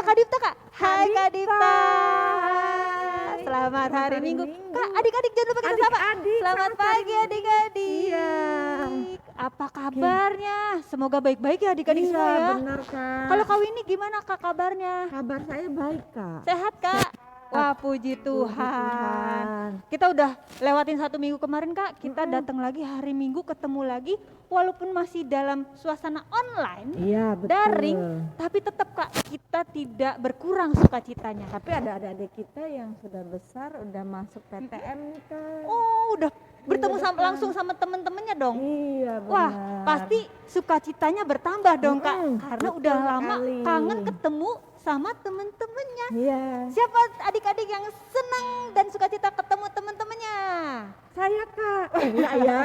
Kak Dipta Kak? Hai Kak Dipta. Hai. Selamat hari Minggu. Kak, adik-adik jangan lupa kita sapa. Adik-adik, Selamat pagi adik-adik. Iya. Apa kabarnya? Semoga baik-baik ya adik-adik semua ya. Benar Kak. Kalau Kak Winnie gimana Kak kabarnya? Kabar saya baik Kak. Sehat Kak? Wah puji Tuhan. Kita udah lewatin 1 minggu kemarin Kak, kita datang lagi hari Minggu ketemu lagi walaupun masih dalam suasana online, Iya betul. daring, tapi tetap Kak kita tidak berkurang sukacitanya. Tapi ada adik-adik kita yang sudah besar, udah masuk PTM nih Kak. Oh udah bertemu Iya, langsung sama temen-temennya dong. Iya benar. Wah pasti sukacitanya bertambah dong Kak, karena betul udah lama sekali. kangen ketemu sama temen-temennya. Iya. Siapa adik-adik yang senang dan sukacita ketemu temen-temennya? Saya Kak. Enggak ya.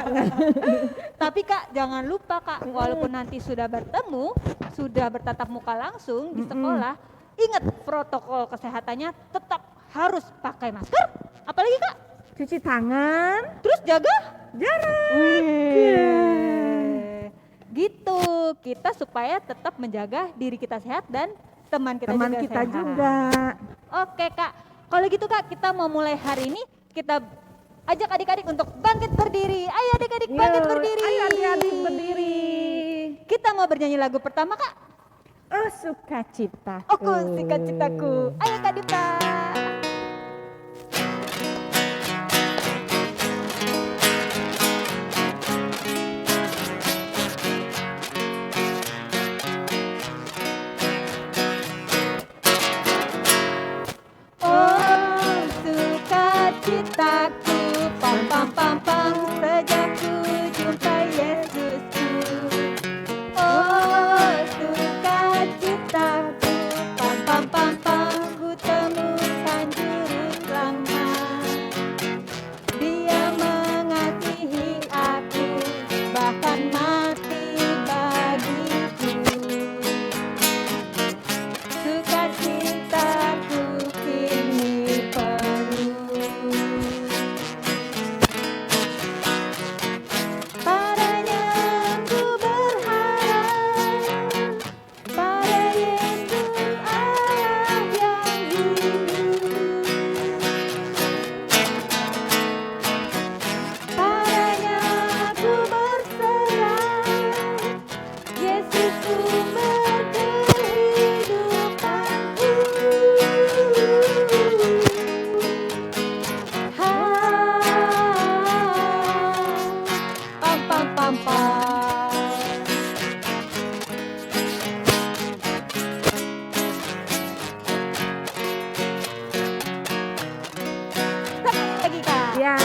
Tapi Kak jangan lupa Kak, walaupun nanti sudah bertemu, sudah bertatap muka langsung di sekolah, ingat protokol kesehatannya tetap harus pakai masker. Apalagi Kak? Cuci tangan. Terus jaga Jarak. gitu kita supaya tetap menjaga diri kita sehat dan teman kita Teman juga sehat. juga. Oke Kak, kalau gitu Kak kita mau mulai hari ini, kita ajak adik-adik untuk bangkit berdiri. Ayo adik-adik bangkit berdiri. Ayo adik-adik berdiri. Kita mau bernyanyi lagu pertama Kak. Oh sukacitaku. Oh sukacitaku. Ayo Kak Dipta. Citaku, pam pam pam pam, sejak ku jumpa Yesusku. Oh sukacitaku, pam pam pam pam, ku temukan juru selamat. Dia mengasihi aku, bahkan mati bagiku. Sukacitaku kini penuh. Padanya ku berharap, pada Yesus Allah yang hidup. Padanya ku berserah, Yesus sumber kehidupanku. Pam pam pam pam. Satu lagi Kak. Ya.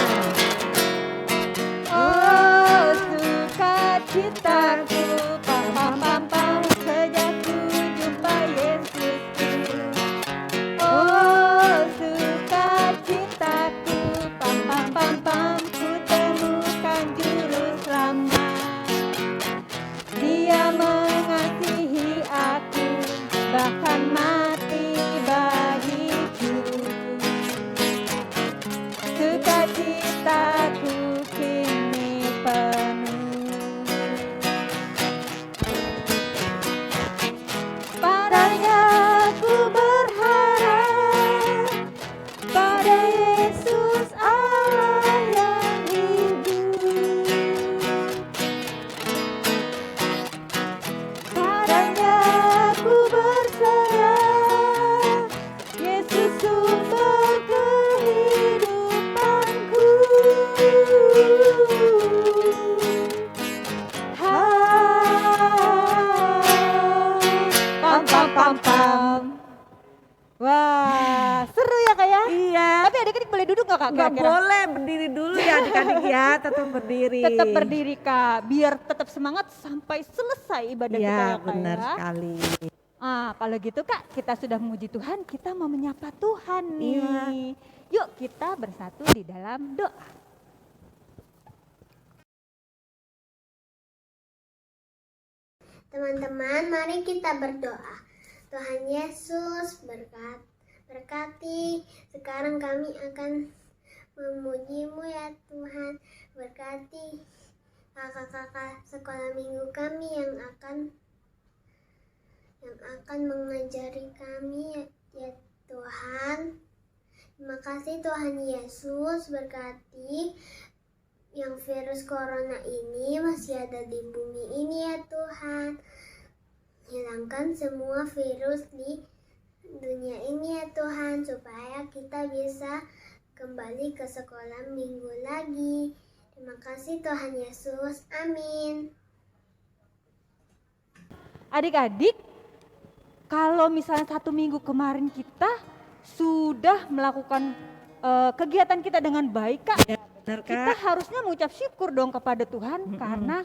Oh sukacitaku, pam pam pam pam, sejak ku jumpa Yesusku. Oh sukacitaku, pam pam pam pam, ku temukan juru selamat. Dia mengasihi aku, bahkan mati bagiku. Sukacitaku kini penuh. Padanya ku berharap, pada Yesus Allah yang hidup. Padanya ku berserah, Yesus sumber kehidupanku. Pam pam pam pam. Wah, seru ya Kak ya? Iya. Tapi adik-adik boleh duduk nggak Kak? Nggak kira-kira? boleh berdiri dulu ya adik-adik ya, tetap berdiri. Tetap berdiri Kak, biar tetap semangat sampai selesai ibadah kita Iya ya Kak benar ya. sekali. Kalau gitu Kak, kita sudah memuji Tuhan, kita mau menyapa Tuhan nih. Iya. Yuk kita bersatu di dalam doa. Teman-teman, mari kita berdoa. Tuhan Yesus berkati. Sekarang kami akan memuji-Mu ya Tuhan. Berkati kakak-kakak sekolah minggu kami yang akan yang akan mengajari kami ya Tuhan. Terima kasih Tuhan Yesus, berkati yang virus corona ini masih ada di bumi ini ya Tuhan. Hilangkan semua virus di dunia ini ya Tuhan, supaya kita bisa kembali ke sekolah minggu lagi. Terima kasih Tuhan Yesus, amin. Adik-adik, kalau misalnya 1 minggu kemarin kita sudah melakukan kegiatan kita dengan baik Kak, Benar, kita Kak. harusnya mengucap syukur dong kepada Tuhan karena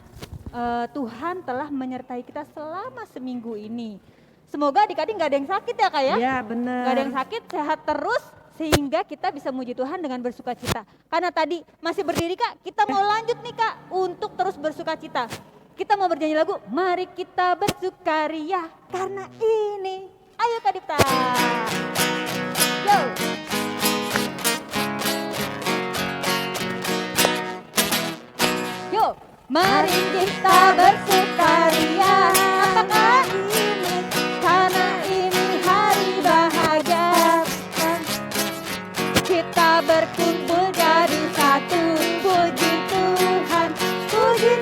Tuhan telah menyertai kita selama seminggu ini. Semoga adik-adik gak ada yang sakit ya Kak ya? Iya, benar. Gak ada yang sakit, sehat terus sehingga kita bisa memuji Tuhan dengan bersuka cita. Karena tadi masih berdiri Kak, kita mau lanjut nih Kak untuk terus bersuka cita. Kita mau bernyanyi lagu, mari kita bersukaria karena ini. Ayo Kak Dipta. Yo. Yo, mari kita bersukaria. Apakah ini? Karena ini hari bahagia. Kita berkumpul jadi satu. Puji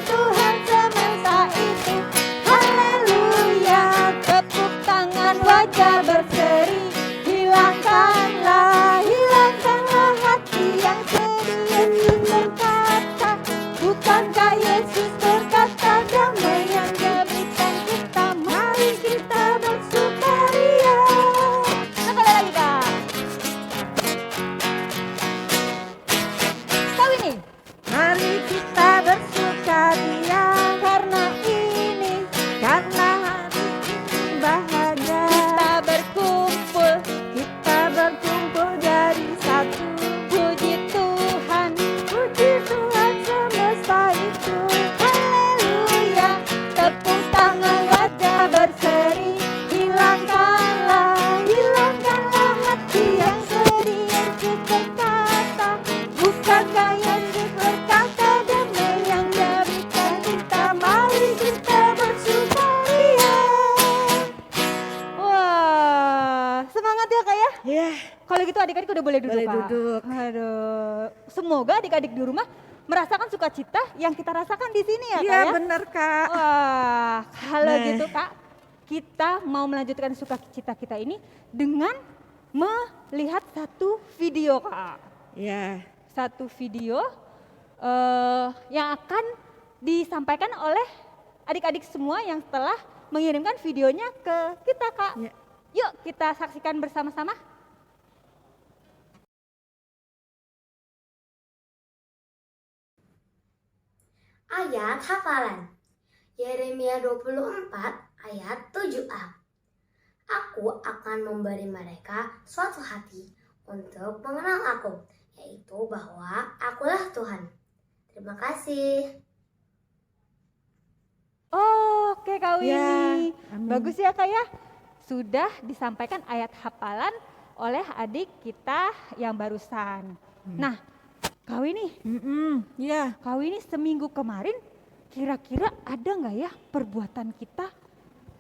Tuhan semesta itu. Haleluya. Tepuk tangan, wajah berseri. Hilangkanlah hati yang sedih. Yesus berkata, bukankah Yesus berkata, damai yang Dia berikan kita, mari kita bersukaria. Sekali lagi Kak. Tahu ini? Mari kita bersukaria Karena ini karena hari ini bahagia. kita berkumpul jadi satu. puji Tuhan. Puji Tuhan semesta itu. Haleluya. Tepuk tangan, wajah berseri. Hilangkanlah hati yang sedih. Yesus berkata, bukankah Yesus berkata, damai yang Dia berikan kita, mari kita bersukaria. Wah, semangat ya Kak ya. Ya, Kalau gitu adik-adik udah boleh duduk Boleh Kak. duduk. Aduh, semoga adik-adik di rumah merasakan sukacita yang kita rasakan di sini ya Kak iya ya. benar, Kak. Wah, kalau Nah. gitu Kak, kita mau melanjutkan sukacita kita ini dengan melihat satu video Kak. Ya, Satu video yang akan disampaikan oleh adik-adik semua yang telah mengirimkan videonya ke kita Kak. Ya. Yuk kita saksikan bersama-sama. Ayat hafalan. Yeremia 24 ayat 7a. Aku akan memberi mereka suatu hati untuk mengenal aku, yaitu bahwa akulah Tuhan. Terima kasih. Oke Kak Ya, Winnie, amin. bagus ya Kak ya. Sudah disampaikan ayat hafalan oleh adik kita yang barusan. Nah Kak Winnie, ya. Kak Winnie seminggu kemarin kira-kira ada nggak ya perbuatan kita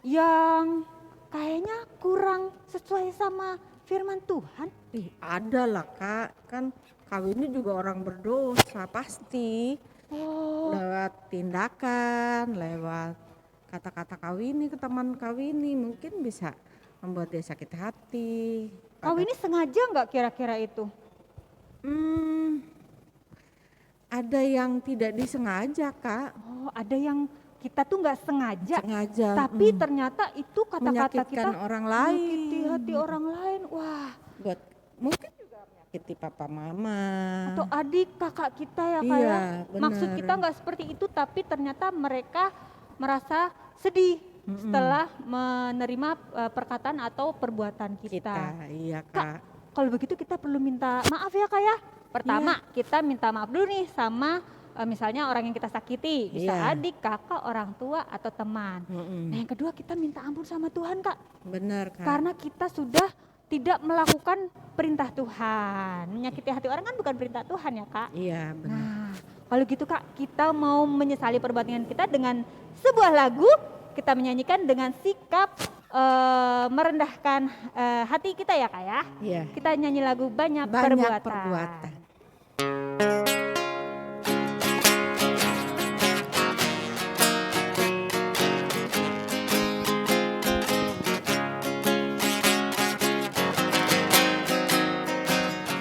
yang kayaknya kurang sesuai sama firman Tuhan? Ih, ada lah, Kak. Kan kawinnya juga orang berdosa pasti. Oh, Lewat tindakan, lewat kata-kata kawini ke teman kawini mungkin bisa membuat dia sakit hati. Kak Winnie sengaja nggak kira-kira itu? Ada yang tidak disengaja, Kak. Oh, ada yang kita tuh nggak sengaja, Sengaja. tapi ternyata itu kata-kata kita menyakitkan orang lain. menyakiti hati orang lain. Wah, Buat mungkin juga menyakiti papa mama. atau adik kakak kita ya Kak Iya, ya. bener. Maksud kita nggak seperti itu, tapi ternyata mereka merasa sedih setelah menerima perkataan atau perbuatan kita. Iya, Kak, Kak. kalau begitu kita perlu minta maaf ya Kak ya. Pertama kita minta maaf dulu nih sama misalnya orang yang kita sakiti, bisa Iya. adik, kakak, orang tua atau teman. Nah yang kedua kita minta ampun sama Tuhan Kak, Benar, Kak. karena kita sudah tidak melakukan perintah Tuhan. Menyakiti hati orang kan bukan perintah Tuhan ya Kak. Iya, benar. Nah kalau gitu Kak, kita mau menyesali perbuatan kita dengan sebuah lagu. Kita menyanyikan dengan sikap merendahkan hati kita ya Kak ya. Iya. Kita nyanyi lagu Banyak, Banyak Perbuatan. perbuatan.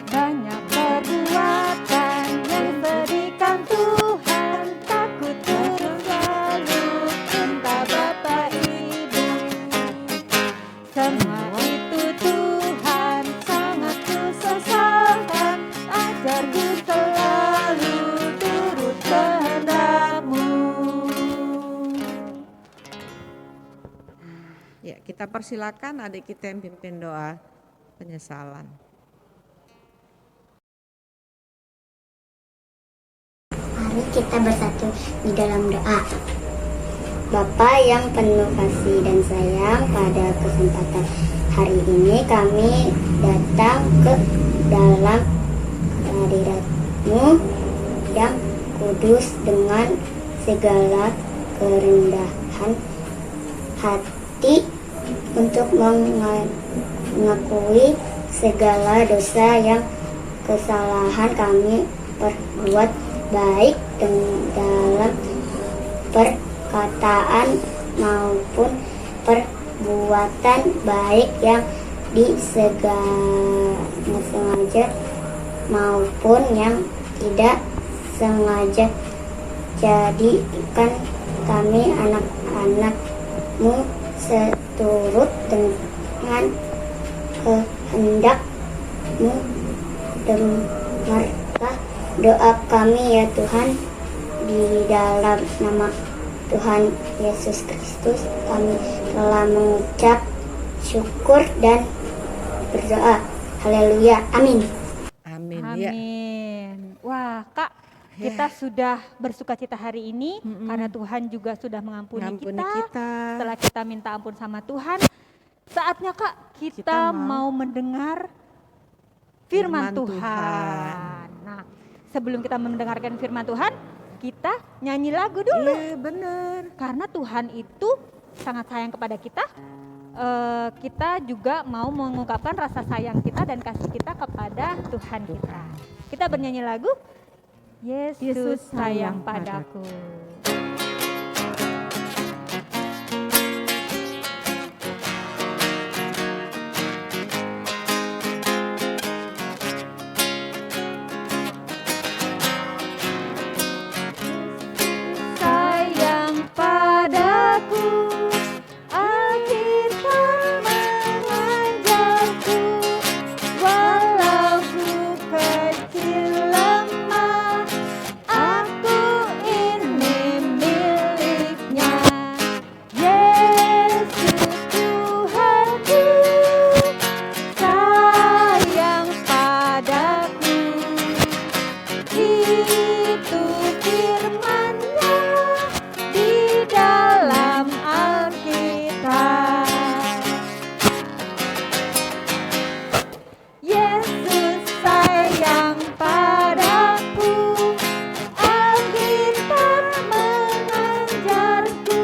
Banyak perbuatan yang berikan Tuhan, takut terus selalu cinta Bapa Ibu. Semua itu Tuhan sangat kusesalkan, ajarku selalu turut kehendak-Mu. Ya, kita persilakan adik kita yang pimpin doa penyesalan. Mari kita bersatu di dalam doa. Bapa yang penuh kasih dan sayang, pada kesempatan hari ini kami datang ke dalam hadirat-Mu yang kudus dengan segala kerendahan hati untuk mengakui segala dosa yang kesalahan kami perbuat, baik dalam perkataan maupun perbuatan, baik yang sengaja maupun yang tidak sengaja. Jadikan kami anak-anak-Mu seturut dengan kehendak-Mu. Dengarlah doa kami ya Tuhan, di dalam nama Tuhan Yesus Kristus kami telah mengucap syukur dan berdoa. Haleluya, amin. Amin. Ya. Amin. Wah Kak, kita sudah bersuka cita hari ini karena Tuhan juga sudah mengampuni Ngampuni kita. kita. Setelah kita minta ampun sama Tuhan, saatnya Kak kita Kita mau mendengar firman Firman Tuhan. Nah, sebelum kita mendengarkan firman Tuhan, kita nyanyi lagu dulu. Iya, benar. Karena Tuhan itu sangat sayang kepada kita. Kita juga mau mengungkapkan rasa sayang kita dan kasih kita kepada Tuhan kita. Kita bernyanyi lagu Yesus sayang padaku. Sayang padaku, Alkitab mengajarku, walau ku kecil lemah, aku ini miliknya. Yesus Tuhanku, sayang padaku. Itu firman-Nya di dalam Alkitab. Yesus sayang padaku, Alkitab mengajarku,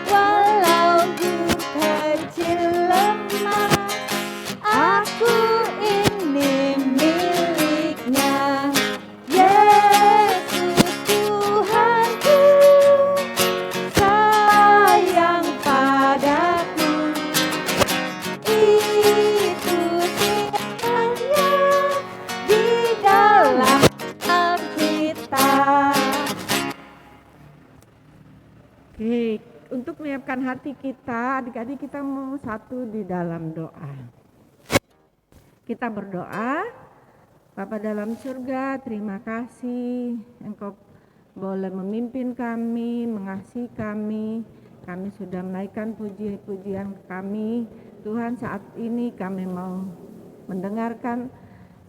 walau ku kecil lemah, aku ini miliknya. Yesus Tuhanku, sayang padaku. Itu firman-Nya di dalam Alkitab. Oke, untuk menyiapkan hati kita, adik-adik kita mau satu di dalam doa. Kita berdoa, Bapa dalam surga, terima kasih Engkau boleh memimpin kami, mengasihi kami. Kami sudah menaikkan puji-pujian kami. Tuhan, saat ini kami mau mendengarkan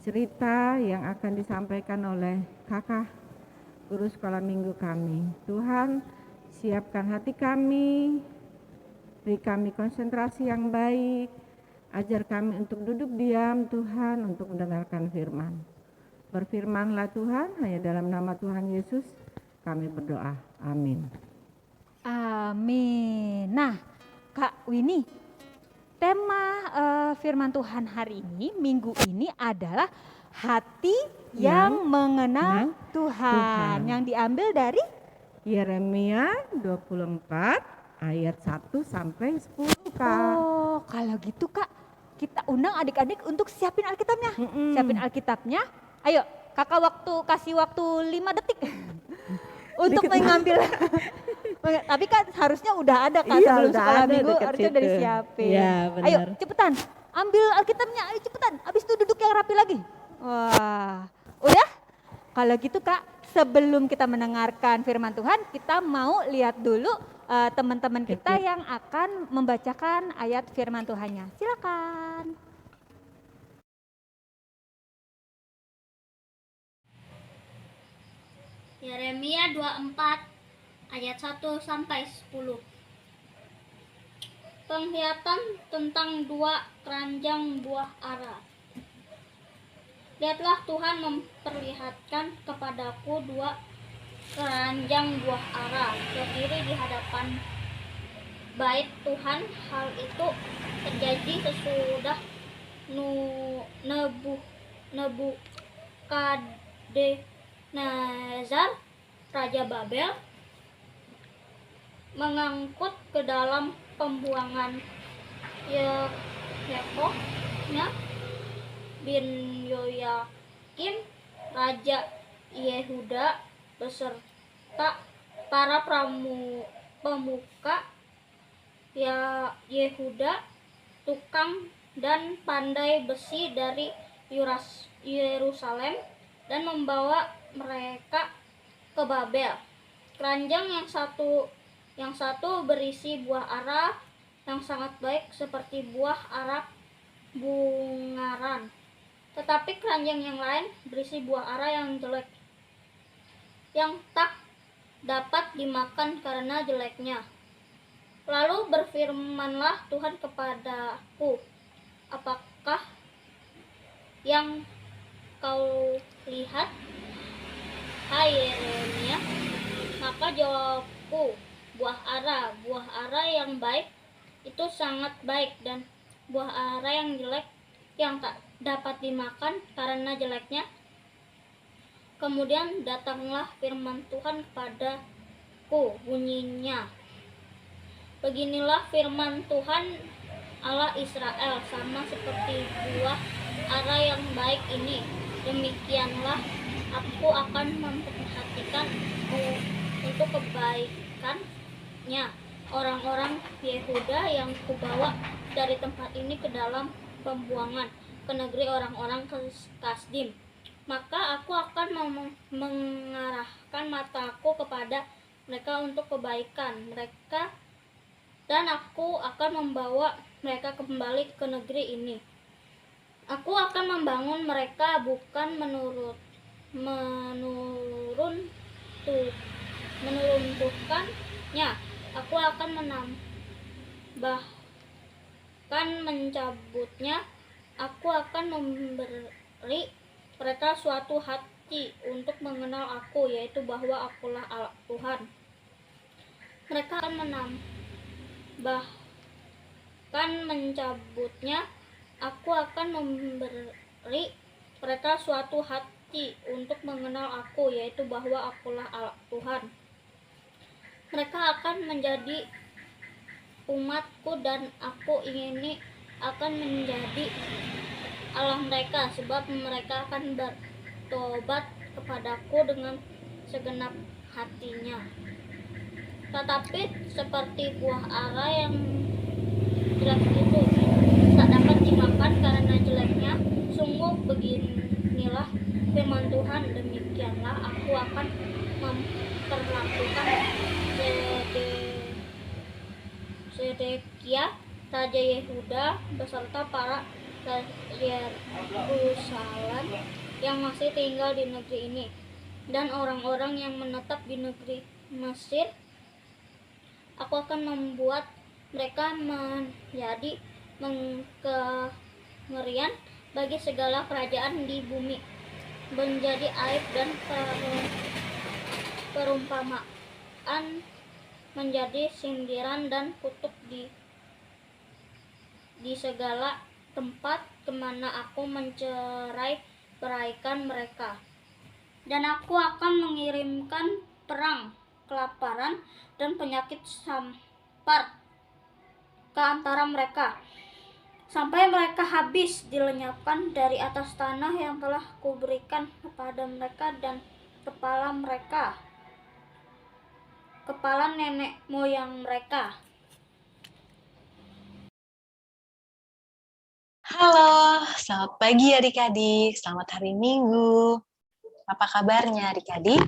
cerita yang akan disampaikan oleh kakak guru sekolah minggu kami. Tuhan, siapkan hati kami, beri kami konsentrasi yang baik, ajar kami untuk duduk diam Tuhan, untuk mendengarkan firman. Berfirmanlah Tuhan, hanya dalam nama Tuhan Yesus kami berdoa. Amin. Amin. Nah, Kak Winnie, tema firman Tuhan hari ini, minggu ini adalah hati yang mengenal Tuhan. Tuhan. Yang diambil dari Yeremia 24 ayat 1 sampai 10 Kak. Oh, kalau gitu Kak, kita undang adik-adik untuk siapin Alkitabnya. Siapin Alkitabnya. Ayo, Kakak kasih waktu 5 detik untuk Dikit mengambil. Tapi kan harusnya udah ada Kak, Iya, sebelum udah sekolah ada minggu dekat harusnya udah situ. disiapin. Iya, Ayo, benar. cepetan. Ambil Alkitabnya, ayo cepetan. Habis itu duduk yang rapi lagi. Wah, udah? Kalau gitu Kak, sebelum kita mendengarkan firman Tuhan, kita mau lihat dulu teman-teman kita yang akan membacakan ayat firman Tuhannya. Silakan. Yeremia 24 ayat 1 sampai 10. Penglihatan tentang 2 keranjang buah ara. Lihatlah, Tuhan memperlihatkan kepadaku 2 keranjang buah ara berdiri di hadapan bait Tuhan. Hal itu terjadi sesudah Nebukadnezar Raja Babel mengangkut ke dalam pembuangan Yehoiakim bin Yoyakim Raja Yehuda beserta para pemuka Yehuda, tukang dan pandai besi dari Yerusalem, dan membawa mereka ke Babel. Keranjang yang satu berisi buah ara yang sangat baik seperti buah ara bungaran. Tetapi keranjang yang lain berisi buah ara yang jelek, yang tak dapat dimakan karena jeleknya. Lalu berfirmanlah Tuhan kepadaku, apakah yang kau lihat, hai Yeremia? Maka jawabku, buah ara yang baik itu sangat baik, dan buah ara yang jelek yang tak dapat dimakan karena jeleknya. Kemudian datanglah firman Tuhan kepadaku, bunyinya, beginilah firman Tuhan Allah Israel, sama seperti buah ara yang baik ini, demikianlah aku akan memperhatikan untuk kebaikannya orang-orang Yehuda yang kubawa dari tempat ini ke dalam pembuangan, ke negeri orang-orang Kasdim. Maka aku akan mengarahkan mataku kepada mereka untuk kebaikan mereka, dan aku akan membawa mereka kembali ke negeri ini. Aku akan membangun mereka, bukan menuruntuhkannya. Aku akan menambahkan mencabutnya. Aku akan memberi mereka suatu hati untuk mengenal aku, yaitu bahwa akulah Allah Tuhan. Mereka akan menambahkan mencabutnya. Aku akan memberi mereka suatu hati untuk mengenal aku, yaitu bahwa akulah Allah Tuhan. Mereka akan menjadi umatku, dan aku ini akan menjadi Allah mereka, sebab mereka akan bertobat kepadaku dengan segenap hatinya. Tetapi seperti buah ara yang jelek itu tak dapat dimakan karena jeleknya, sungguh beginilah firman Tuhan, demikianlah aku akan memperlakukan Sedekia Raja Yehuda beserta para Yerusalem yang masih tinggal di negeri ini, dan orang-orang yang menetap di negeri Mesir. Aku akan membuat mereka menjadi kengerian bagi segala kerajaan di bumi, menjadi aib dan perumpamaan, menjadi sindiran dan kutuk di di segala tempat kemana aku mencerai-beraikan mereka. Dan aku akan mengirimkan perang, kelaparan, dan penyakit sampar ke antara mereka, sampai mereka habis dilenyapkan dari atas tanah yang telah kuberikan kepada mereka dan kepala nenek moyang mereka. Halo, selamat pagi adik-adik. Selamat hari Minggu. Apa kabarnya adik-adik?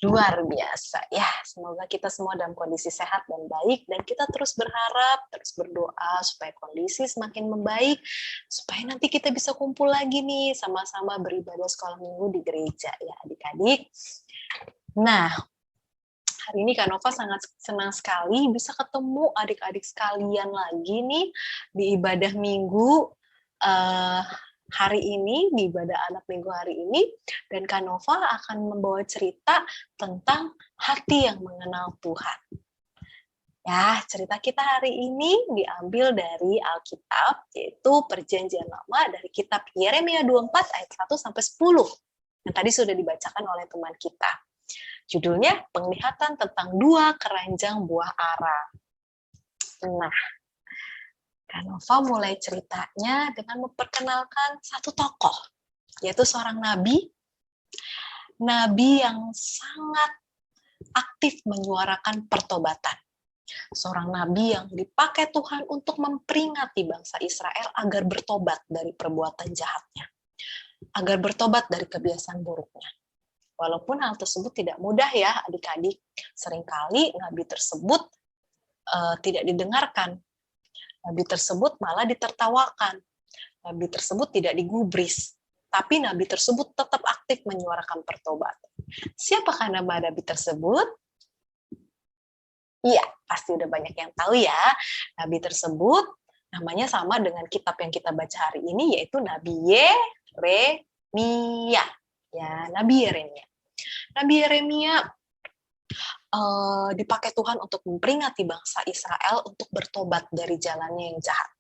Luar biasa ya. Semoga kita semua dalam kondisi sehat dan baik, dan kita terus berharap, terus berdoa supaya kondisi semakin membaik, supaya nanti kita bisa kumpul lagi nih sama-sama beribadah sekolah minggu di gereja ya adik-adik. Nah, hari ini Kak Nova sangat senang sekali bisa ketemu adik-adik sekalian lagi nih di ibadah minggu hari ini, di ibadah anak minggu hari ini. Dan Kak Nova akan membawa cerita tentang hati yang mengenal Tuhan. Ya, cerita kita hari ini diambil dari Alkitab, yaitu Perjanjian Lama dari kitab Yeremia 24 ayat 1 sampai 10 yang tadi sudah dibacakan oleh teman kita. Judulnya penglihatan tentang 2 keranjang buah ara. Nah, Kak Nova mulai ceritanya dengan memperkenalkan satu tokoh, yaitu seorang nabi yang sangat aktif menyuarakan pertobatan. Seorang nabi yang dipakai Tuhan untuk memperingati bangsa Israel agar bertobat dari perbuatan jahatnya, agar bertobat dari kebiasaan buruknya. Walaupun hal tersebut tidak mudah ya adik-adik, seringkali nabi tersebut tidak didengarkan. Nabi tersebut malah ditertawakan. Nabi tersebut tidak digubris. Tapi nabi tersebut tetap aktif menyuarakan pertobatan. Siapakah nama nabi tersebut? Iya, pasti udah banyak yang tahu ya. Nabi tersebut namanya sama dengan kitab yang kita baca hari ini, yaitu Nabi Yeremia. Ya, Nabi Yeremia. Nabi Yeremia dipakai Tuhan untuk memperingati bangsa Israel untuk bertobat dari jalannya yang jahat.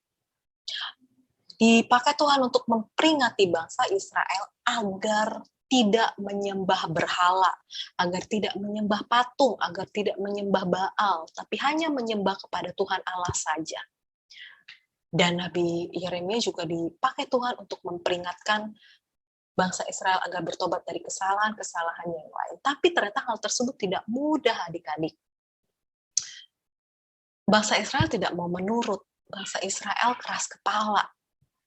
Dipakai Tuhan untuk memperingati bangsa Israel agar tidak menyembah berhala, agar tidak menyembah patung, agar tidak menyembah Baal, tapi hanya menyembah kepada Tuhan Allah saja. Dan Nabi Yeremia juga dipakai Tuhan untuk memperingatkan bangsa Israel agar bertobat dari kesalahan-kesalahan yang lain. Tapi ternyata hal tersebut tidak mudah adik-adik. Bangsa Israel tidak mau menurut. Bangsa Israel keras kepala.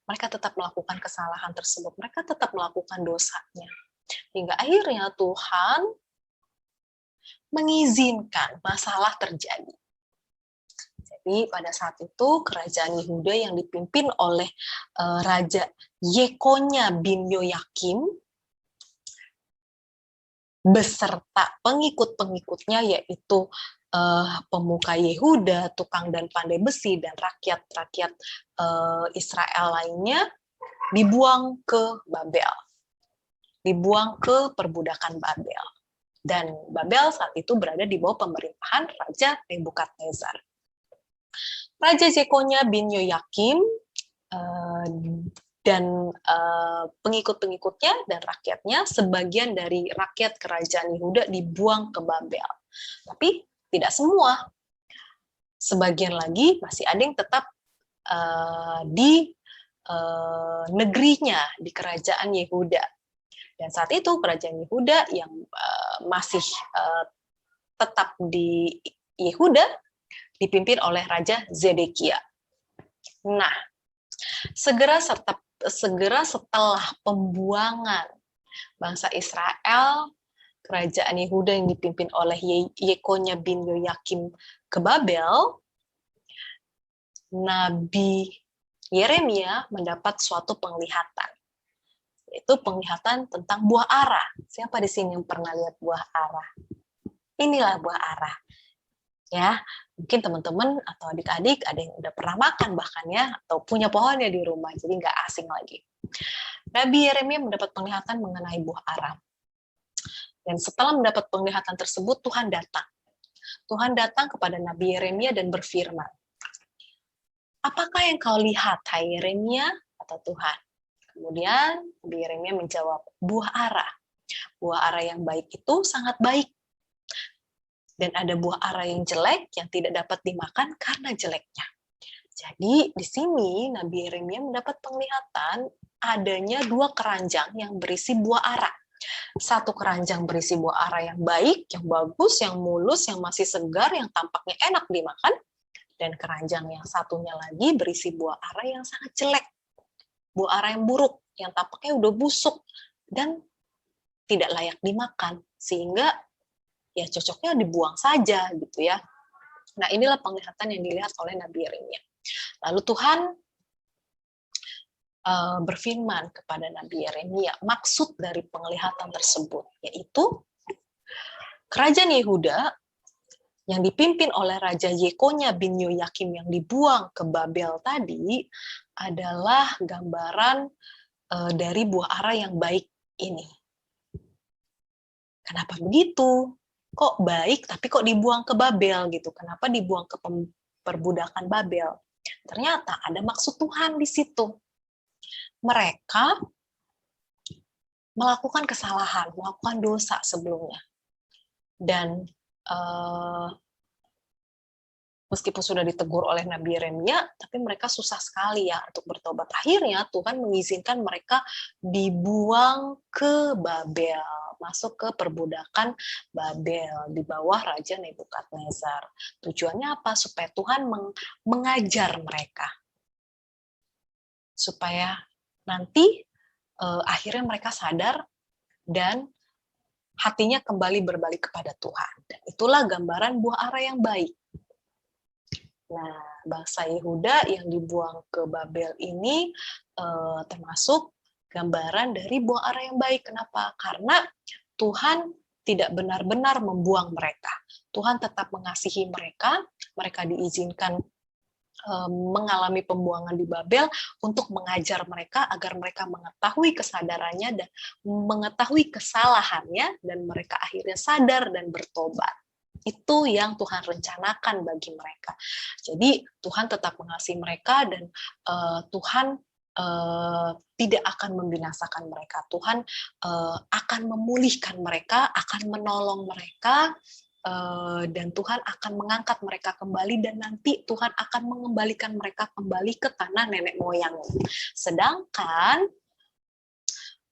Mereka tetap melakukan kesalahan tersebut. Mereka tetap melakukan dosanya. Hingga akhirnya Tuhan mengizinkan masalah terjadi. Jadi pada saat itu kerajaan Yehuda yang dipimpin oleh Raja Yekonya bin Yoyakim beserta pengikut-pengikutnya, yaitu pemuka Yehuda, tukang dan pandai besi, dan rakyat-rakyat Israel lainnya dibuang ke Babel, dibuang ke perbudakan Babel. Dan Babel saat itu berada di bawah pemerintahan Raja Nebukadnezar. Raja Yekonya bin Yoyakim dan pengikut-pengikutnya dan rakyatnya, sebagian dari rakyat kerajaan Yehuda dibuang ke Babel. Tapi tidak semua. Sebagian lagi masih ada yang tetap di negerinya, di kerajaan Yehuda. Dan saat itu kerajaan Yehuda yang masih tetap di Yehuda dipimpin oleh Raja Zedekia. Nah, segera setelah pembuangan bangsa Israel, kerajaan Yehuda yang dipimpin oleh Yekonya bin Yoyakim ke Babel, Nabi Yeremia mendapat suatu penglihatan, yaitu penglihatan tentang buah ara. Siapa di sini yang pernah lihat buah ara? Inilah buah ara. Ya, mungkin teman-teman atau adik-adik ada yang udah pernah makan bahkan ya, atau punya pohonnya di rumah, jadi nggak asing lagi. Nabi Yeremia mendapat penglihatan mengenai buah ara. Dan setelah mendapat penglihatan tersebut, Tuhan datang. Tuhan datang kepada Nabi Yeremia dan berfirman, apakah yang kau lihat, hai Yeremia? Kata Tuhan. Kemudian Nabi Yeremia menjawab, buah ara. Buah ara yang baik itu sangat baik. Dan ada buah ara yang jelek yang tidak dapat dimakan karena jeleknya. Jadi di sini Nabi Yeremia mendapat penglihatan adanya 2 keranjang yang berisi buah ara. Satu keranjang berisi buah ara yang baik, yang bagus, yang mulus, yang masih segar, yang tampaknya enak dimakan. Dan keranjang yang satunya lagi berisi buah ara yang sangat jelek. Buah ara yang buruk, yang tampaknya udah busuk dan tidak layak dimakan. Sehingga ya cocoknya dibuang saja gitu ya. Nah, inilah penglihatan yang dilihat oleh Nabi Yeremia. Lalu Tuhan berfirman kepada Nabi Yeremia, maksud dari penglihatan tersebut yaitu kerajaan Yehuda yang dipimpin oleh Raja Yekonya bin Yoyakim yang dibuang ke Babel tadi adalah gambaran dari buah ara yang baik ini. Kenapa begitu? Kok baik tapi kok dibuang ke Babel gitu? Kenapa dibuang ke perbudakan Babel? Ternyata ada maksud Tuhan di situ. Mereka melakukan kesalahan, melakukan dosa sebelumnya. Dan meskipun sudah ditegur oleh Nabi Yeremia, tapi mereka susah sekali ya untuk bertobat. Akhirnya Tuhan mengizinkan mereka dibuang ke Babel, masuk ke perbudakan Babel di bawah Raja Nebukadnezar. Tujuannya apa? Supaya Tuhan mengajar mereka. Supaya nanti akhirnya mereka sadar dan hatinya kembali berbalik kepada Tuhan. Dan itulah gambaran buah ara yang baik. Nah, bangsa Yehuda yang dibuang ke Babel ini termasuk gambaran dari buah ara yang baik. Kenapa? Karena Tuhan tidak benar-benar membuang mereka. Tuhan tetap mengasihi mereka. Mereka diizinkan mengalami pembuangan di Babel untuk mengajar mereka agar mereka mengetahui kesadarannya dan mengetahui kesalahannya dan mereka akhirnya sadar dan bertobat. Itu yang Tuhan rencanakan bagi mereka. Jadi Tuhan tetap mengasihi mereka dan Tuhan tidak akan membinasakan mereka. Tuhan akan memulihkan mereka, akan menolong mereka, dan Tuhan akan mengangkat mereka kembali dan nanti Tuhan akan mengembalikan mereka kembali ke tanah nenek moyang. Sedangkan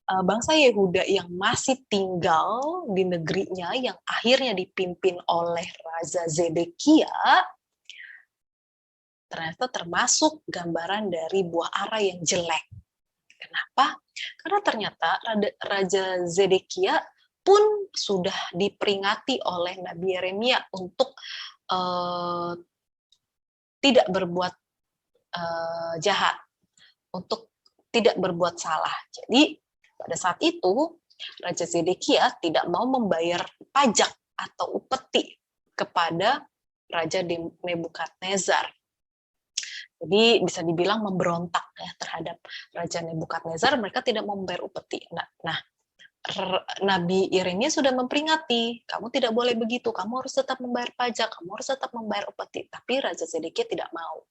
bangsa Yehuda yang masih tinggal di negerinya yang akhirnya dipimpin oleh Raja Zedekia ternyata termasuk gambaran dari buah ara yang jelek. Kenapa? Karena ternyata Raja Zedekia pun sudah diperingati oleh Nabi Yeremia untuk tidak berbuat jahat, untuk tidak berbuat salah. Jadi pada saat itu Raja Zedekia tidak mau membayar pajak atau upeti kepada Raja Nebukadnezar. Jadi bisa dibilang memberontak ya terhadap Raja Nebukadnezar. Mereka tidak mau membayar upeti. Nah, Nabi Yeremia sudah memperingati, kamu tidak boleh begitu, kamu harus tetap membayar pajak, kamu harus tetap membayar upeti. Tapi Raja Zedekia tidak mau.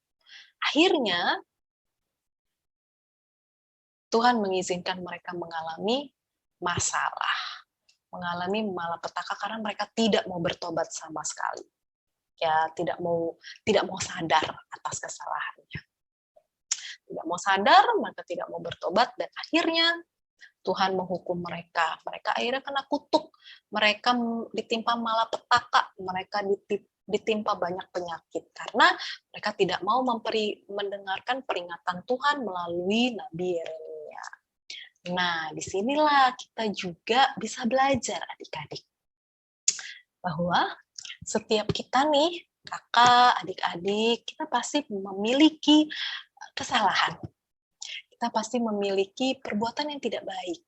Akhirnya Tuhan mengizinkan mereka mengalami masalah, mengalami malapetaka karena mereka tidak mau bertobat sama sekali. Ya, tidak mau sadar atas kesalahannya. Tidak mau sadar, mereka tidak mau bertobat dan akhirnya Tuhan menghukum mereka. Mereka akhirnya kena kutuk. Mereka ditimpa malapetaka. Mereka ditimpa banyak penyakit. Karena mereka tidak mau mendengarkan peringatan Tuhan melalui Nabi Yeremia. Nah, disinilah kita juga bisa belajar adik-adik. Bahwa setiap kita nih, kakak, adik-adik, kita pasti memiliki kesalahan. Kita pasti memiliki perbuatan yang tidak baik.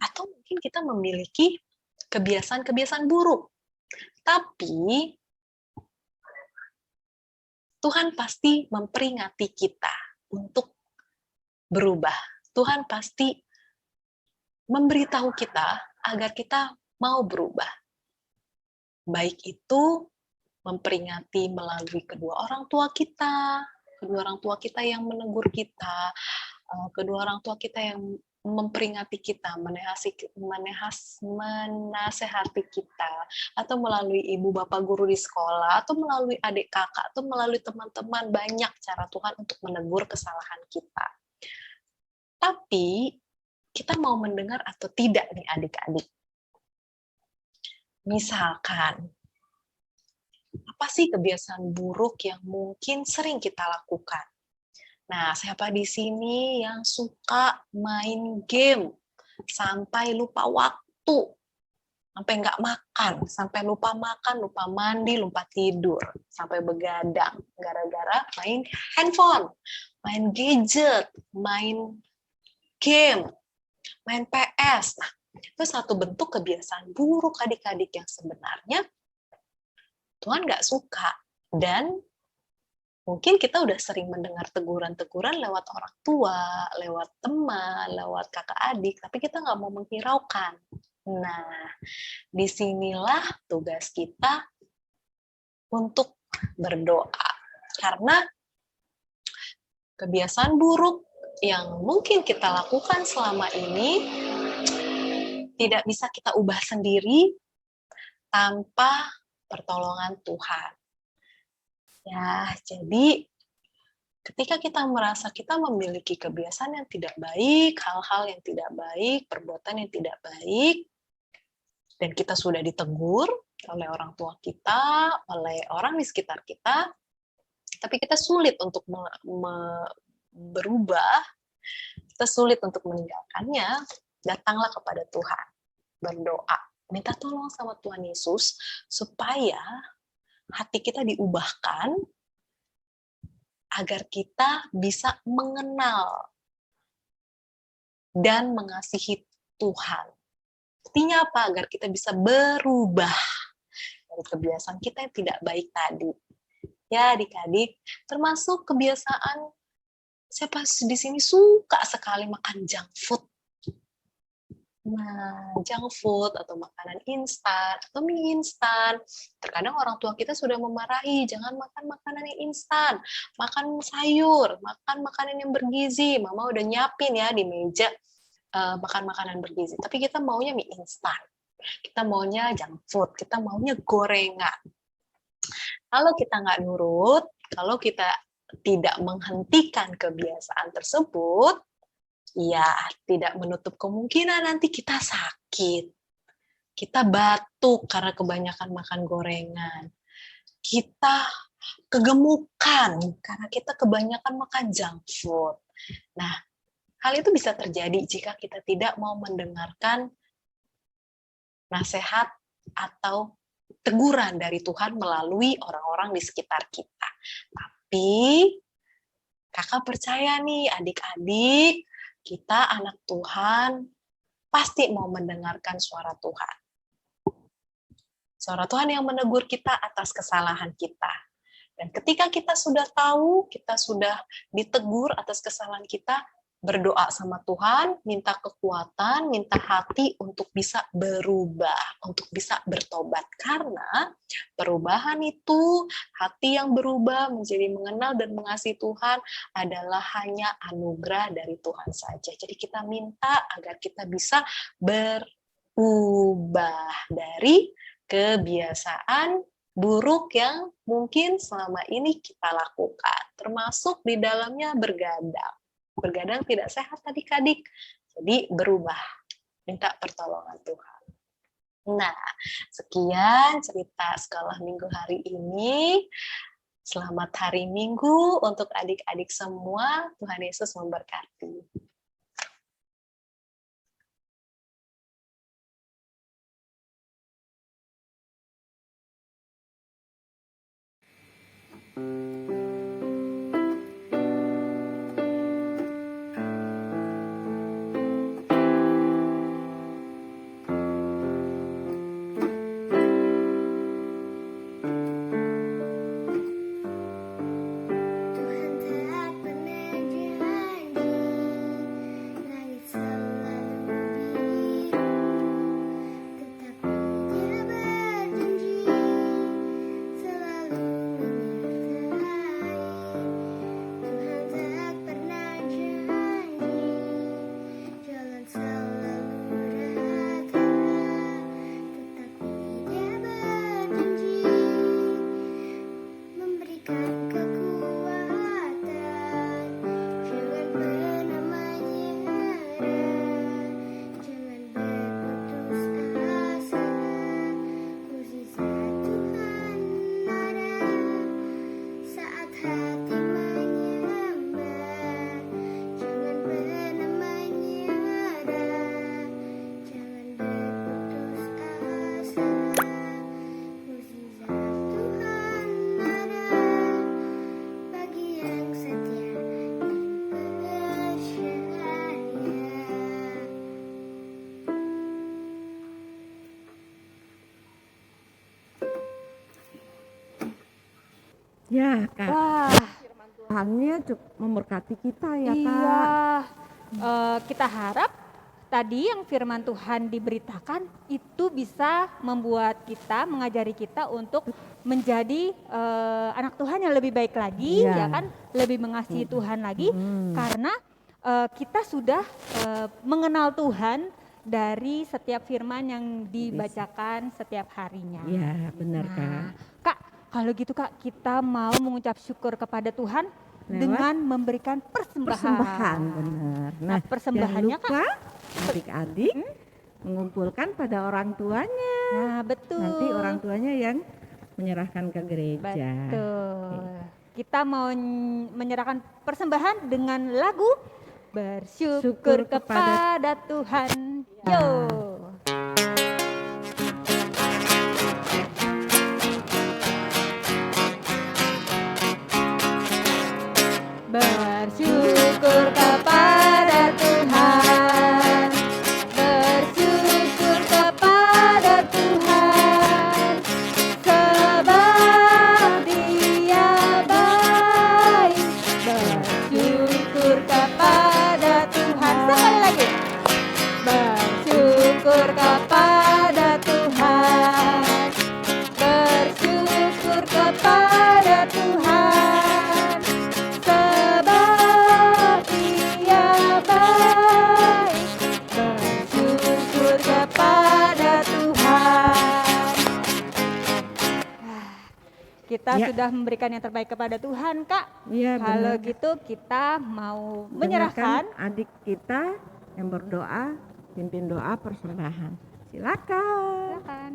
Atau mungkin kita memiliki kebiasaan-kebiasaan buruk. Tapi Tuhan pasti memperingati kita untuk berubah. Tuhan pasti memberitahu kita agar kita mau berubah. Baik itu memperingati melalui kedua orang tua kita, kedua orang tua kita yang menegur kita, kedua orang tua kita yang memperingati kita, menasehati kita, atau melalui ibu bapak guru di sekolah, atau melalui adik kakak, atau melalui teman-teman, banyak cara Tuhan untuk menegur kesalahan kita. Tapi kita mau mendengar atau tidak nih adik-adik? Misalkan, apa sih kebiasaan buruk yang mungkin sering kita lakukan? Nah, siapa di sini yang suka main game sampai lupa waktu, sampai nggak makan, sampai lupa makan, lupa mandi, lupa tidur, sampai begadang gara-gara main handphone, main gadget, main game, main PS. Nah, itu satu bentuk kebiasaan buruk adik-adik yang sebenarnya Tuhan nggak suka. Dan mungkin kita udah sering mendengar teguran-teguran lewat orang tua, lewat teman, lewat kakak adik, tapi kita nggak mau menghiraukan. Nah, disinilah tugas kita untuk berdoa. Karena kebiasaan buruk yang mungkin kita lakukan selama ini tidak bisa kita ubah sendiri tanpa pertolongan Tuhan. Ya, jadi ketika kita merasa kita memiliki kebiasaan yang tidak baik, hal-hal yang tidak baik, perbuatan yang tidak baik, dan kita sudah ditegur oleh orang tua kita, oleh orang di sekitar kita, tapi kita sulit untuk berubah, kita sulit untuk meninggalkannya, datanglah kepada Tuhan, berdoa, minta tolong sama Tuhan Yesus, supaya hati kita diubahkan agar kita bisa mengenal dan mengasihi Tuhan. Artinya apa? Agar kita bisa berubah dari kebiasaan kita yang tidak baik tadi. Ya, adik-adik, termasuk kebiasaan siapa di sini suka sekali makan junk food. Nah, junk food atau makanan instan atau mie instan. Terkadang orang tua kita sudah memarahi, jangan makan makanan yang instan, makan sayur, makan makanan yang bergizi. Mama udah nyiapin ya di meja makan makanan bergizi. Tapi kita maunya mie instan, kita maunya junk food, kita maunya gorengan. Kalau kita nggak nurut, kalau kita tidak menghentikan kebiasaan tersebut, ya, tidak menutup kemungkinan nanti kita sakit. Kita batuk karena kebanyakan makan gorengan. Kita kegemukan karena kita kebanyakan makan junk food. Nah, hal itu bisa terjadi jika kita tidak mau mendengarkan nasihat atau teguran dari Tuhan melalui orang-orang di sekitar kita. Tapi, kakak percaya nih adik-adik, kita anak Tuhan pasti mau mendengarkan suara Tuhan. Suara Tuhan yang menegur kita atas kesalahan kita. Dan ketika kita sudah tahu, kita sudah ditegur atas kesalahan kita, berdoa sama Tuhan, minta kekuatan, minta hati untuk bisa berubah, untuk bisa bertobat. Karena perubahan itu, hati yang berubah menjadi mengenal dan mengasihi Tuhan adalah hanya anugerah dari Tuhan saja. Jadi kita minta agar kita bisa berubah dari kebiasaan buruk yang mungkin selama ini kita lakukan. Termasuk di dalamnya bergadang. Bergadang tidak sehat adik-adik, jadi berubah, minta pertolongan Tuhan. Nah, sekian cerita sekolah minggu hari ini. Selamat hari Minggu untuk adik-adik semua. Tuhan Yesus memberkati. Tuhan tak pernah janji, langit selalu biru, tetapi Dia berjanji selalu menyertai. Tuhan ada bagi yang setia dan percaya. Ya, Kak. Wah, Tuhannya cukup memberkati kita ya, Kak. iya. Kita harap tadi yang firman Tuhan diberitakan itu bisa membuat kita, mengajari kita untuk menjadi anak Tuhan yang lebih baik lagi, Iya. ya kan, lebih mengasihi Tuhan lagi, karena kita sudah mengenal Tuhan dari setiap firman yang dibacakan setiap harinya. Iya, benar, Kak. Nah, Kak, kalau gitu Kak, kita mau mengucap syukur kepada Tuhan dengan memberikan persembahan. Persembahan, benar. Nah, persembahannya, jangan lupa adik-adik mengumpulkan pada orang tuanya. Nah, betul. Nanti orang tuanya yang menyerahkan ke gereja. Betul. Kita mau menyerahkan persembahan dengan lagu Bersyukur Syukur kepada- kepada Tuhan. Yo. Bersyukur kepada Tuhan, bersyukur kepada Tuhan, sebab Dia baik. Bersyukur kepada Tuhan. Sekali lagi. Bersyukur kepada Tuhan, bersyukur kepada Tuhan, sebab Dia baik. Bersyukur kepada Tuhan. Kita Ya. sudah memberikan yang terbaik kepada Tuhan, Kak. Iya, Kalau benar. gitu kita mau Dengarkan menyerahkan. adik kita yang berdoa, pimpin doa persembahan. Silakan. Silakan.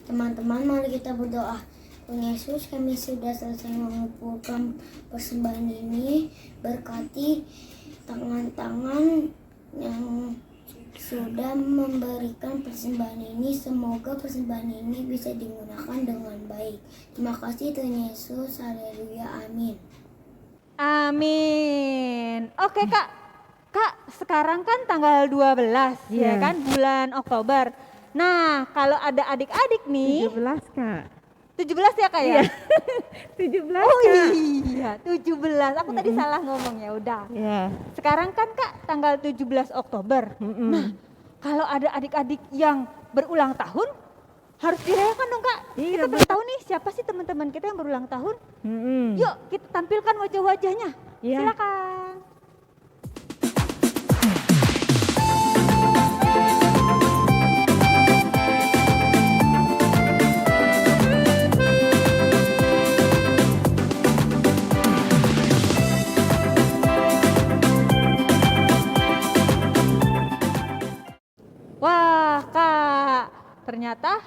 Teman-teman, mari kita berdoa. Tuhan Yesus, kami sudah selesai mengumpulkan persembahan ini. Berkati tangan-tangan yang sudah memberikan persembahan ini. Semoga persembahan ini bisa digunakan dengan baik. Terima kasih Tuhan Yesus. Haleluya. Amin. Amin. Oke Kak, Kak sekarang kan tanggal 12 ya Iya. kan, bulan Oktober. Nah kalau ada adik-adik nih, 17, Kak. 17 ya Kak ya? 17, Oh Kak. iya 17, aku tadi salah ngomong ya udah. Ya. Sekarang kan Kak tanggal 17 Oktober. Nah kalau ada adik-adik yang berulang tahun, harus dirayakan dong Kak. Iya, Kita belum tahu nih siapa sih teman-teman kita yang berulang tahun. Yuk kita tampilkan wajah-wajahnya. Iya. Silakan. Wah Kak, ternyata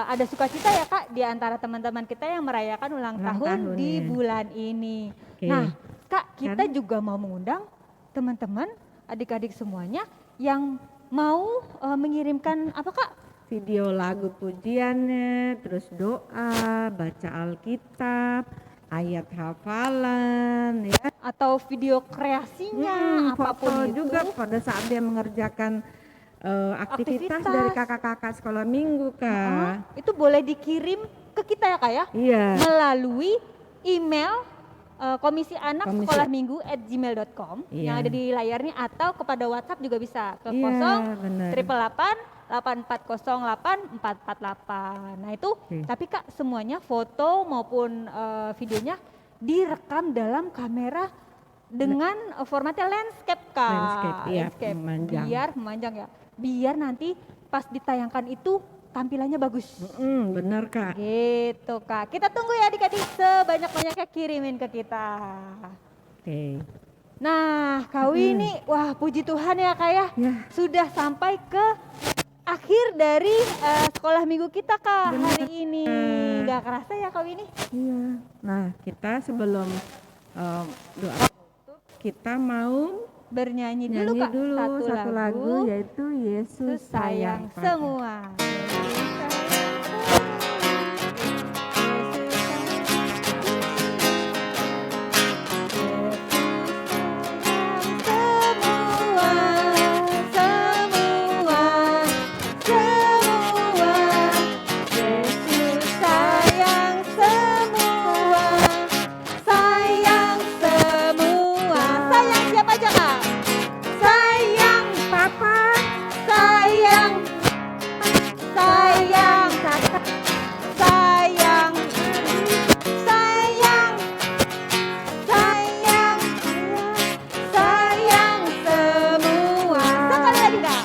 ada sukacita ya Kak di antara teman-teman kita yang merayakan ulang Ulang tahun tahun, di ya. bulan ini. Oke. Nah Kak, kita Kan? juga mau mengundang teman-teman, adik-adik semuanya yang mau mengirimkan apa Kak? Video lagu pujiannya, terus doa, baca Alkitab, ayat hafalan, ya. Atau video kreasinya, apapun Foto itu. juga pada saat dia mengerjakan aktivitas Aktivitas. dari kakak-kakak sekolah minggu, Kak. Itu boleh dikirim ke kita ya Kak ya? Iya. Melalui email komisi anak Komisi- sekolah minggu @gmail.com Iya. yang ada di layarnya, atau kepada WhatsApp juga bisa ke Iya, 0 benar. 888 8408. Nah itu, Oke. tapi Kak semuanya foto maupun videonya direkam dalam kamera dengan formatnya landscape Kak. Landscape, iya, memanjang. Biar memanjang ya. Biar nanti pas ditayangkan itu tampilannya bagus. Benar, Kak. Gitu Kak. Kita tunggu ya adik-adik, sebanyak-banyaknya kirimin ke kita. Oke. Nah, Kak Winnie, wah puji Tuhan ya Kak ya. Ya. Sudah sampai ke akhir dari sekolah minggu kita Kak hari ini. Gak kerasa ya Kak Winnie? Iya. Nah, kita sebelum doa kita mau bernyanyi dulu Nyanyi Kak dulu satu lagu yaitu Yesus sayang sayang Papa. semua. Yesus sayang semua, sayang semua. Sayang siapa aja Kak? Sayang Papa, Sayang, sayang, kakak, sayang, sayang, sayang, sayang semua. Sekali lagi Kak.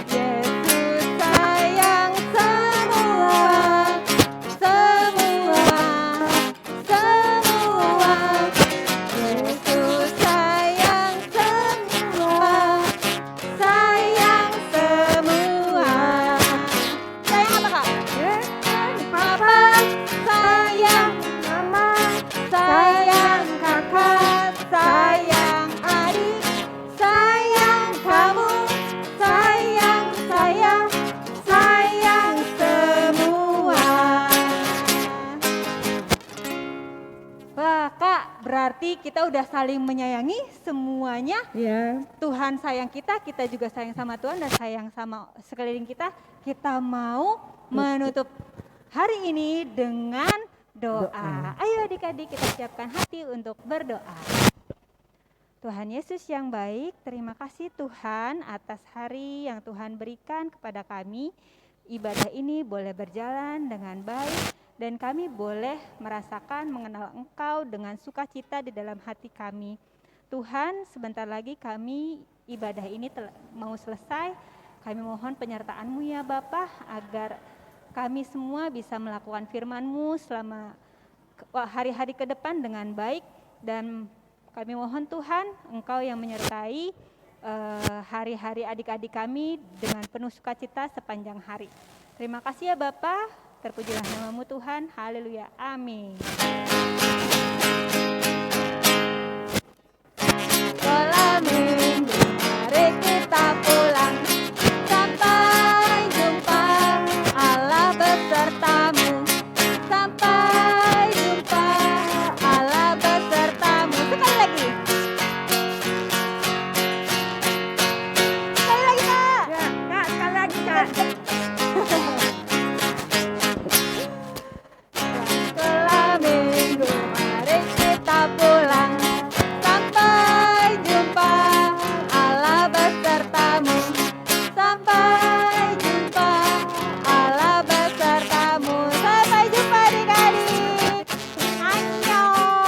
Yesus sayang semua, semua, semua. Yesus sayang semua, sayang semua. Sayang apa Kak? Papa, sayang Mama, sayang kakak, sayang adik, sayang kamu, sayang saya, sayang semua. Wah Kak, berarti kita udah saling menyayangi semuanya. ya. Tuhan sayang kita juga sayang sama Tuhan dan sayang sama sekeliling kita. Kita mau menutup hari ini dengan doa. Doa. Ayo adik-adik kita siapkan hati untuk berdoa. Tuhan Yesus yang baik, terima kasih Tuhan atas hari yang Tuhan berikan kepada kami. Ibadah ini boleh berjalan dengan baik dan kami boleh merasakan mengenal Engkau dengan sukacita di dalam hati kami. Tuhan, sebentar lagi kami ibadah ini mau selesai. Kami mohon penyertaan-Mu ya Bapa, agar kami semua bisa melakukan firman-Mu selama hari-hari ke depan dengan baik. Dan kami mohon Tuhan, Engkau yang menyertai hari-hari adik-adik kami dengan penuh sukacita sepanjang hari. Terima kasih ya Bapa, terpujilah nama-Mu Tuhan, haleluya, amin. Sekolah minggu, mari kita pulang. Sampai jumpa, Allah besertamu. Sampai jumpa, Allah besertamu. Sekali lagi. Sekali lagi Kak. Ya, Kak, sekali lagi Kak. Sekolah minggu, mari kita pulang. Sampai jumpa, Allah besertamu. Sampai jumpa, Allah besertamu. Sampai jumpa adik-adik. Annyeong.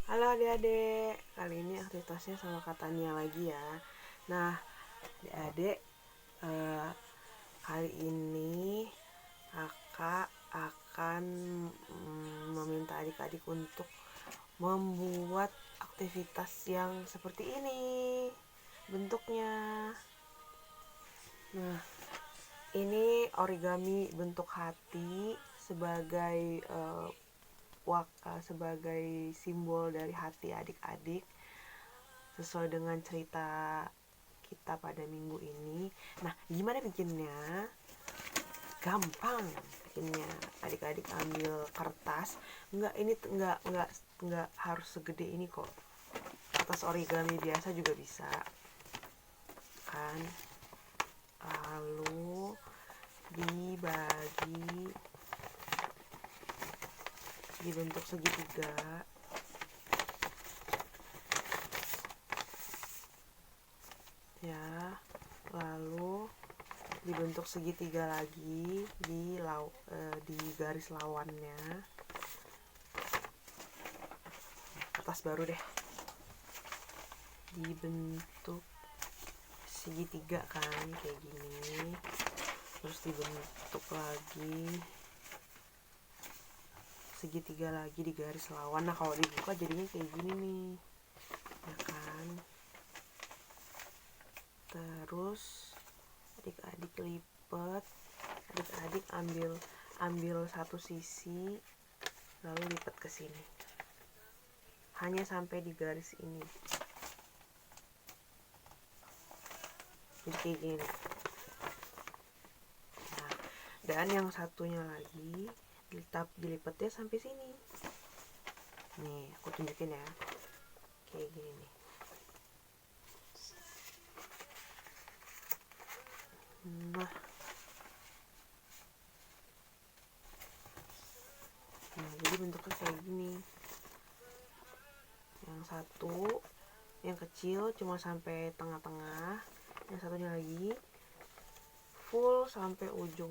Halo adik-adik, kali ini aktivitasnya sama Katania lagi ya. Nah, adik-adik, kali ini kakak akan meminta adik-adik untuk membuat aktivitas yang seperti ini bentuknya. Nah, ini origami bentuk hati sebagai sebagai simbol dari hati adik-adik sesuai dengan cerita kita pada minggu ini. Nah, gimana bikinnya? Gampang bikinnya. Adik-adik ambil kertas. Enggak harus segede ini kok. Kertas origami biasa juga bisa. Kan? Lalu dibagi dibentuk segitiga. Ya, lalu dibentuk segitiga lagi di garis lawannya. Kertas baru deh. Dibentuk segitiga kan kayak gini. Terus dibentuk lagi segitiga lagi di garis lawan. Nah, kalau dibuka jadinya kayak gini nih, ya kan. Terus adik-adik lipat, adik-adik ambil satu sisi, lalu lipat ke sini. Hanya sampai di garis ini. Jadi kayak gini. Nah, dan yang satunya lagi dilipatnya sampai sini. Nih, aku tunjukin ya. Kayak gini nih. Nah, jadi bentuknya kayak gini. Yang satu, yang kecil cuma sampai tengah-tengah, yang satunya lagi full sampai ujung.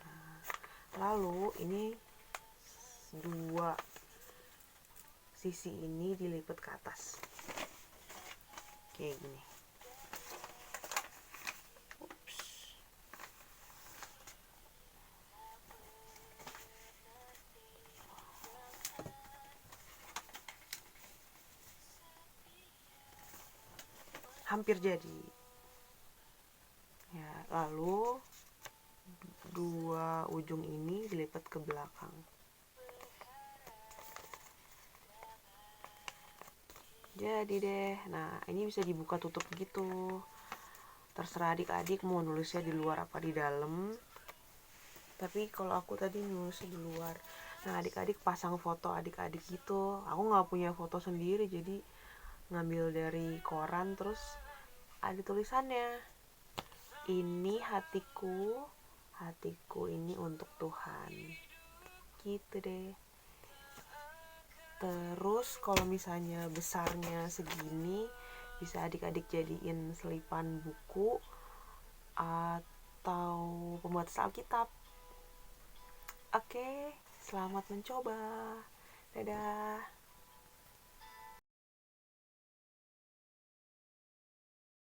Nah, lalu ini dua sisi ini dilipat ke atas kayak gini. Ups. Hampir jadi ya. Lalu dua ujung ini dilipat ke belakang. Jadi deh. Nah, ini bisa dibuka tutup gitu. Terserah adik-adik mau nulisnya di luar apa di dalam. Tapi kalau aku tadi nulisnya di luar. Nah, adik-adik pasang foto adik-adik gitu. Aku nggak punya foto sendiri, jadi ngambil dari koran, terus ada tulisannya. Ini hatiku, hatiku ini untuk Tuhan. Gitu deh. Terus kalau misalnya besarnya segini, bisa adik-adik jadiin selipan buku atau pembatas Alkitab. Oke, selamat mencoba. Dadah.